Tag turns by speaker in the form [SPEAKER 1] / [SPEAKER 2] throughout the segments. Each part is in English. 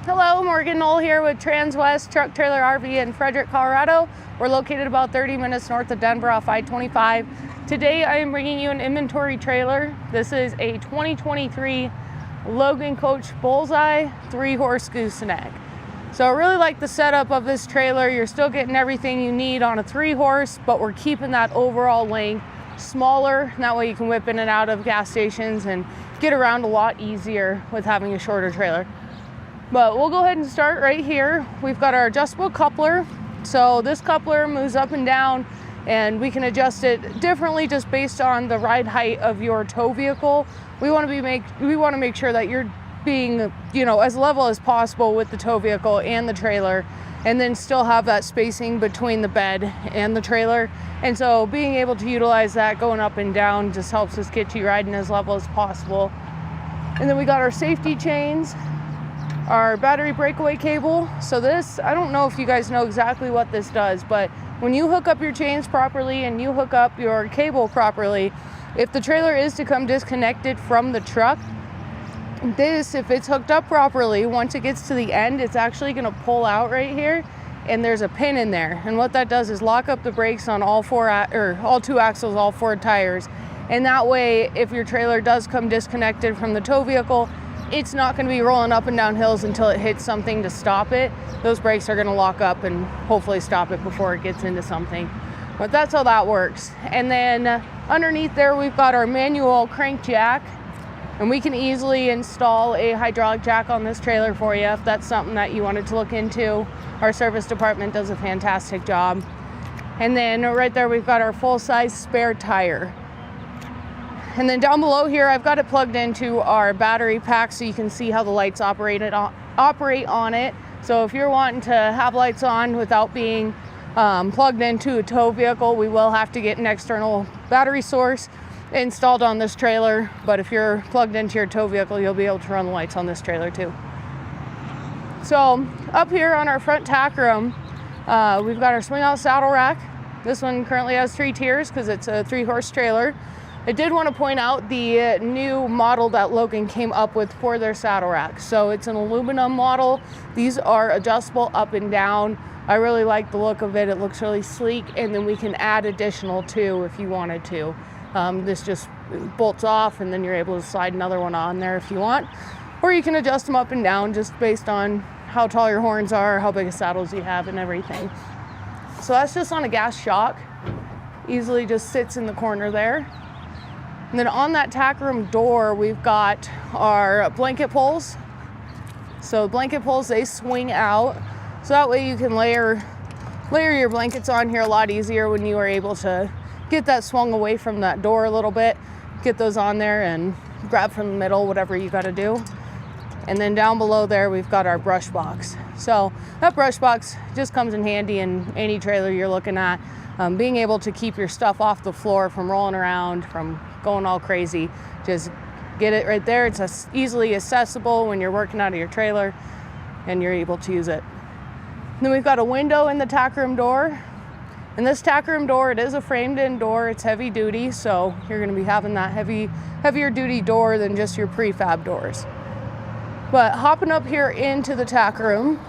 [SPEAKER 1] Hello, Morgan Knoll here with Transwest Truck Trailer RV in Frederick, Colorado. We're located about 30 minutes north of Denver off I-25. Today I am bringing you an inventory trailer. This is a 2023 Logan Coach Bullseye 3-horse gooseneck. So I really like the setup of this trailer. You're still getting everything you need on a 3-horse, but we're keeping that overall length smaller. That way you can whip in and out of gas stations and get around a lot easier with having a shorter trailer. But we'll go ahead and start right here. We've got our adjustable coupler. So this coupler moves up and down and we can adjust it differently just based on the ride height of your tow vehicle. We want to make sure that you're being, as level as possible with the tow vehicle and the trailer, and then still have that spacing between the bed and the trailer. And so being able to utilize that going up and down just helps us get you riding as level as possible. And then we got our safety chains, our battery breakaway cable. So this, I don't know if you guys know exactly what this does, but when you hook up your chains properly and you hook up your cable properly, if the trailer is to come disconnected from the truck, if it's hooked up properly, once it gets to the end, it's actually going to pull out right here, and there's a pin in there. And what that does is lock up the brakes on all two axles, all 4 tires. And that way, if your trailer does come disconnected from the tow vehicle, it's not going to be rolling up and down hills until it hits something to stop it. Those brakes are going to lock up and hopefully stop it before it gets into something. But that's how that works. And then underneath there, we've got our manual crank jack, and we can easily install a hydraulic jack on this trailer for you if that's something that you wanted to look into. Our service department does a fantastic job. And then right there, we've got our full-size spare tire. And then down below here, I've got it plugged into our battery pack so you can see how the lights operate on it. So if you're wanting to have lights on without being plugged into a tow vehicle, we will have to get an external battery source installed on this trailer. But if you're plugged into your tow vehicle, you'll be able to run the lights on this trailer too. So up here on our front tack room, we've got our swing out saddle rack. This one currently has 3 tiers because it's a 3-horse trailer. I did want to point out the new model that Logan came up with for their saddle rack. So it's an aluminum model. These are adjustable up and down. I really like the look of it. It looks really sleek, and then we can add additional too if you wanted to. This just bolts off and then you're able to slide another one on there if you want. Or you can adjust them up and down just based on how tall your horns are, how big of saddles you have, and everything. So that's just on a gas shock. Easily just sits in the corner there. And then on that tack room door, we've got our blanket poles. So blanket poles, they swing out. So that way you can layer your blankets on here a lot easier when you are able to get that swung away from that door a little bit. Get those on there and grab from the middle, whatever you got to do. And then down below there, we've got our brush box. So that brush box just comes in handy in any trailer you're looking at. Being able to keep your stuff off the floor from rolling around, from going all crazy. Just get it right there. It's easily accessible when you're working out of your trailer and you're able to use it. Then we've got a window in the tack room door. And this tack room door, it is a framed in door. It's heavy duty, so you're going to be having that heavier duty door than just your prefab doors. But hopping up here into the tack room,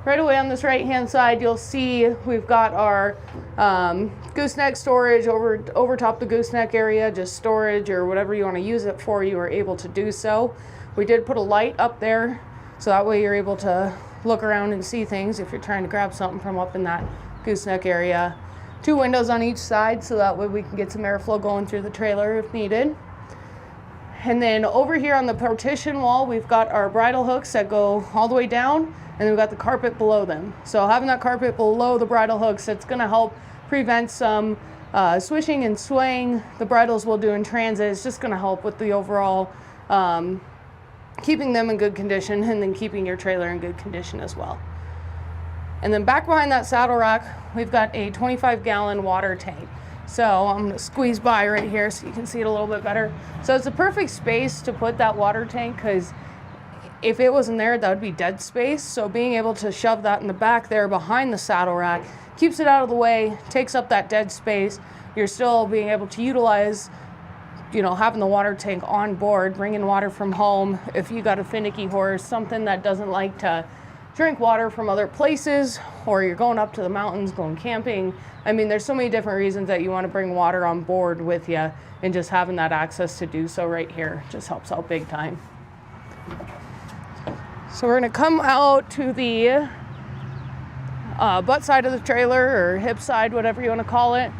[SPEAKER 1] right away on this right hand side, you'll see we've got our gooseneck storage over top the gooseneck area, just storage or whatever you want to use it for, you are able to do so. We did put a light up there, so that way you're able to look around and see things if you're trying to grab something from up in that gooseneck area. 2 windows on each side, so that way we can get some airflow going through the trailer if needed. And then over here on the partition wall, we've got our bridle hooks that go all the way down, and then we've got the carpet below them. So having that carpet below the bridle hooks, it's going to help prevent some swishing and swaying the bridles will do in transit. It's just going to help with the overall keeping them in good condition, and then keeping your trailer in good condition as well. And then back behind that saddle rack, we've got a 25-gallon water tank. So I'm going to squeeze by right here so you can see it a little bit better. So it's a perfect space to put that water tank, because if it wasn't there, that would be dead space. So being able to shove that in the back there behind the saddle rack keeps it out of the way, takes up that dead space. You're still being able to utilize having the water tank on board, bringing water from home. If you got a finicky horse, something that doesn't like to drink water from other places, or you're going up to the mountains, going camping. I mean, there's so many different reasons that you want to bring water on board with you, and just having that access to do so right here just helps out big time. So we're going to come out to the butt side of the trailer, or hip side, whatever you want to call it.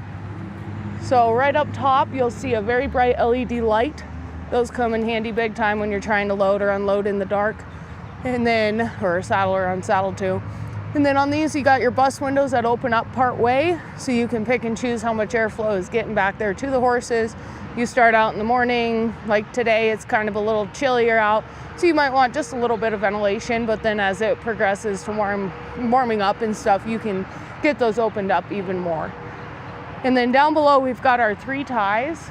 [SPEAKER 1] So right up top, you'll see a very bright LED light. Those come in handy big time when you're trying to load or unload in the dark. And then, or saddle or unsaddle too. And then on these, you got your bus windows that open up part way, so you can pick and choose how much airflow is getting back there to the horses. You start out in the morning, like today, it's kind of a little chillier out, so you might want just a little bit of ventilation, but then as it progresses to warming up and stuff, you can get those opened up even more. And then down below, we've got our 3 ties.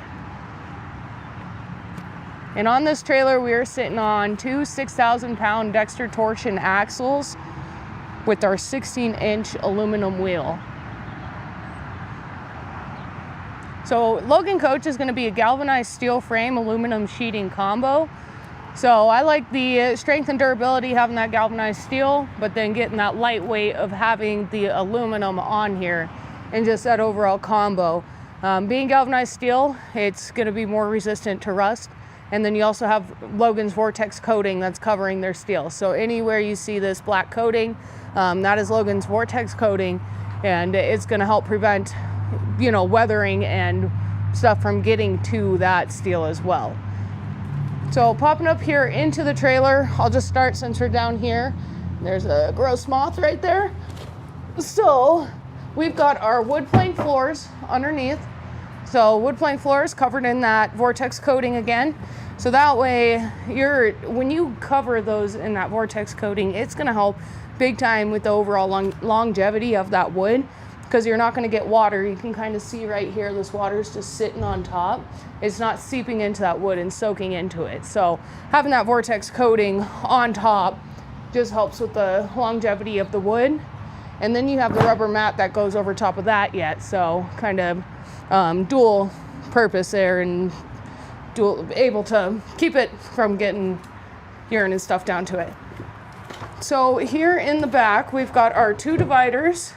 [SPEAKER 1] And on this trailer, we are sitting on 2 6,000-pound Dexter torsion axles with our 16-inch aluminum wheel. So Logan coach is going to be a galvanized steel frame aluminum sheeting combo. So I like the strength and durability having that galvanized steel, but then getting that lightweight of having the aluminum on here, and just that overall combo. Being galvanized steel, it's going to be more resistant to rust. And then you also have Logan's Vortex coating that's covering their steel. So anywhere you see this black coating, that is Logan's Vortex coating, and it's going to help prevent, weathering and stuff from getting to that steel as well. So popping up here into the trailer, I'll just start since we're down here. There's a gross moth right there. So we've got our wood plank floors underneath. So wood plank floors covered in that Vortex coating again. So that way, when you cover those in that Vortex coating, it's going to help big time with the overall longevity of that wood, because you're not going to get water. You can kind of see right here, this water is just sitting on top. It's not seeping into that wood and soaking into it. So having that Vortex coating on top just helps with the longevity of the wood. And then you have the rubber mat that goes over top of that yet. So kind of dual purpose there, and able to keep it from getting urine and stuff down to it. So here in the back, we've got our 2 dividers.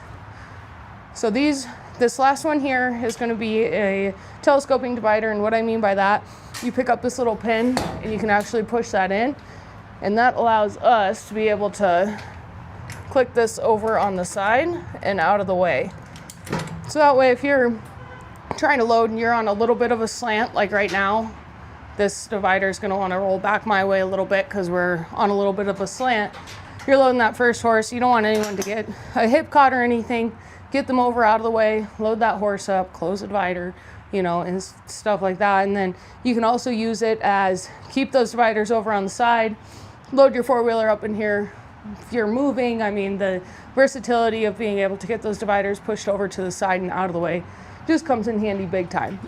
[SPEAKER 1] So this last one here is going to be a telescoping divider, and what I mean by that, you pick up this little pin and you can actually push that in, and that allows us to be able to click this over on the side and out of the way. So that way, if you're trying to load and you're on a little bit of a slant, like right now, this divider is going to want to roll back my way a little bit because we're on a little bit of a slant. You're loading that first horse, you don't want anyone to get a hip caught or anything. Get them over out of the way, load that horse up, close the divider, and stuff like that. And then you can also use it as keep those dividers over on the side, load your 4-wheeler up in here. If you're moving, I mean, the versatility of being able to get those dividers pushed over to the side and out of the way just comes in handy big time.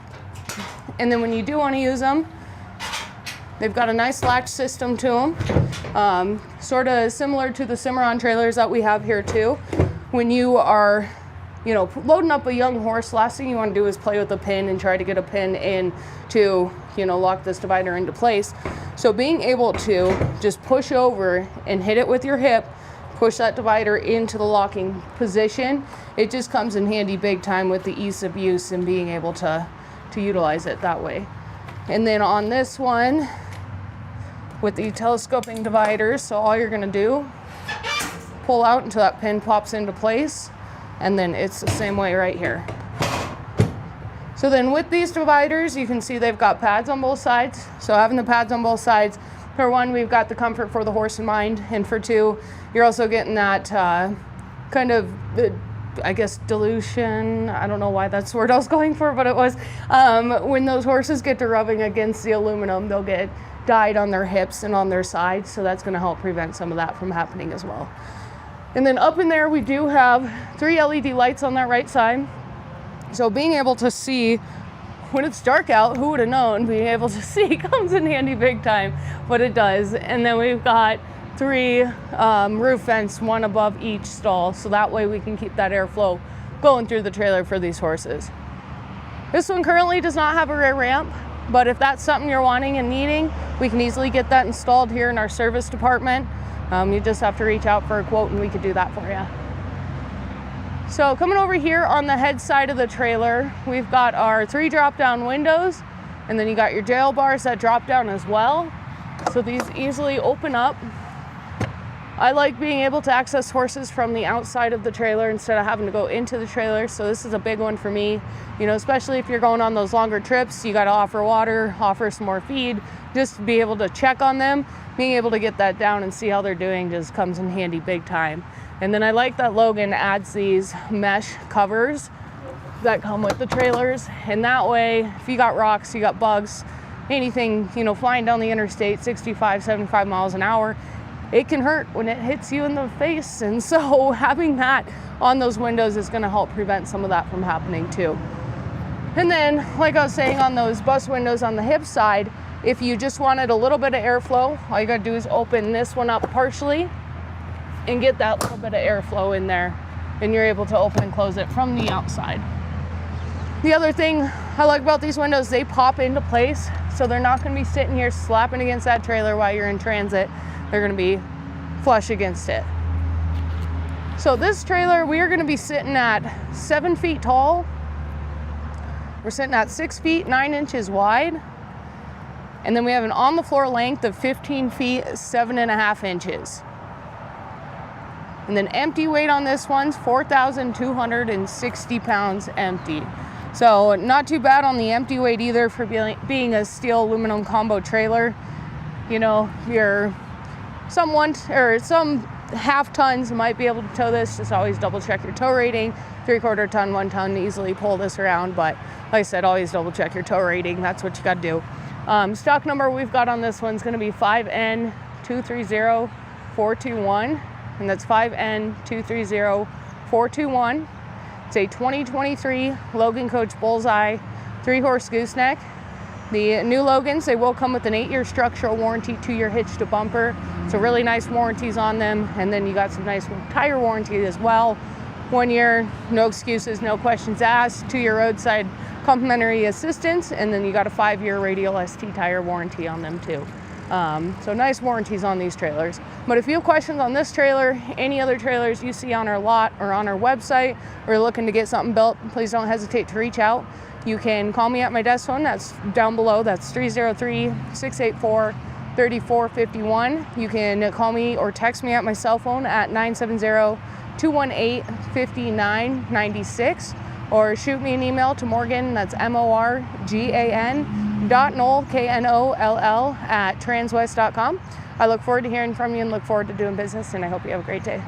[SPEAKER 1] And then when you do want to use them, they've got a nice latch system to them, sort of similar to the Cimarron trailers that we have here too. When you are, loading up a young horse, last thing you want to do is play with a pin and try to get a pin in to, lock this divider into place. So being able to just push over and hit it with your hip, push that divider into the locking position, it just comes in handy big time with the ease of use and being able to utilize it that way. And then on this one, with the telescoping dividers, so all you're going to do, pull out until that pin pops into place, and then it's the same way right here. So then with these dividers, you can see they've got pads on both sides. So having the pads on both sides, for one, we've got the comfort for the horse in mind, and for two, you're also getting that kind of, dilution. I don't know why that's the word I was going for, but it was. When those horses get to rubbing against the aluminum, they'll get dyed on their hips and on their sides, so that's going to help prevent some of that from happening as well. And then up in there, we do have 3 LED lights on that right side. So being able to see when it's dark out, who would have known, being able to see comes in handy big time, but it does. And then we've got 3 roof vents, 1 above each stall, so that way we can keep that airflow going through the trailer for these horses. This one currently does not have a rear ramp. But if that's something you're wanting and needing, we can easily get that installed here in our service department. You just have to reach out for a quote and we could do that for you. So coming over here on the head side of the trailer, we've got our 3 drop-down windows, and then you got your jail bars that drop down as well. So these easily open up. I like being able to access horses from the outside of the trailer instead of having to go into the trailer. So this is a big one for me, you know, especially if you're going on those longer trips. You got to offer water, offer some more feed, just to be able to check on them. Being able to get that down and see how they're doing just comes in handy big time. And then I like that Logan adds these mesh covers that come with the trailers, and that way if you got rocks, you got bugs, anything, you know, flying down the interstate 65, 75 miles an hour, it can hurt when it hits you in the face. And so having that on those windows is going to help prevent some of that from happening too. And then, like I was saying, on those bus windows on the hip side, if you just wanted a little bit of airflow, all you got to do is open this one up partially and get that little bit of airflow in there, and you're able to open and close it from the outside. The other thing I like about these windows, they pop into place, so they're not going to be sitting here slapping against that trailer while you're in transit. They're going to be flush against it. So this trailer, we are going to be sitting at 7 feet tall. We're sitting at 6 feet 9 inches wide, and then we have an on the floor length of 15 feet 7.5 inches. And then empty weight on this one's 4,260 pounds empty. So not too bad on the empty weight either for being a steel aluminum combo trailer. You know, you're some half tons might be able to tow this. Just always double check your tow rating. 3/4 ton, 1 ton, easily pull this around. But like I said, always double check your tow rating. That's what you got to do. Stock number we've got on this one's going to be 5N230421. And that's 5N230421. It's a 2023 Logan Coach Bullseye 3-horse gooseneck. The new Logans, they will come with an 8-year structural warranty, 2-year hitch to bumper. So really nice warranties on them. And then you got some nice tire warranty as well. 1 year, no excuses, no questions asked. 2-year roadside complimentary assistance. And then you got a 5-year radial ST tire warranty on them too. So nice warranties on these trailers. But if you have questions on this trailer, any other trailers you see on our lot or on our website, or you're looking to get something built, please don't hesitate to reach out. You can call me at my desk phone, that's down below, that's 303-684-3451. You can call me or text me at my cell phone at 970-218-5996, or shoot me an email to Morgan, that's morgan.knoll, Knoll, at transwest.com. I look forward to hearing from you and look forward to doing business, and I hope you have a great day.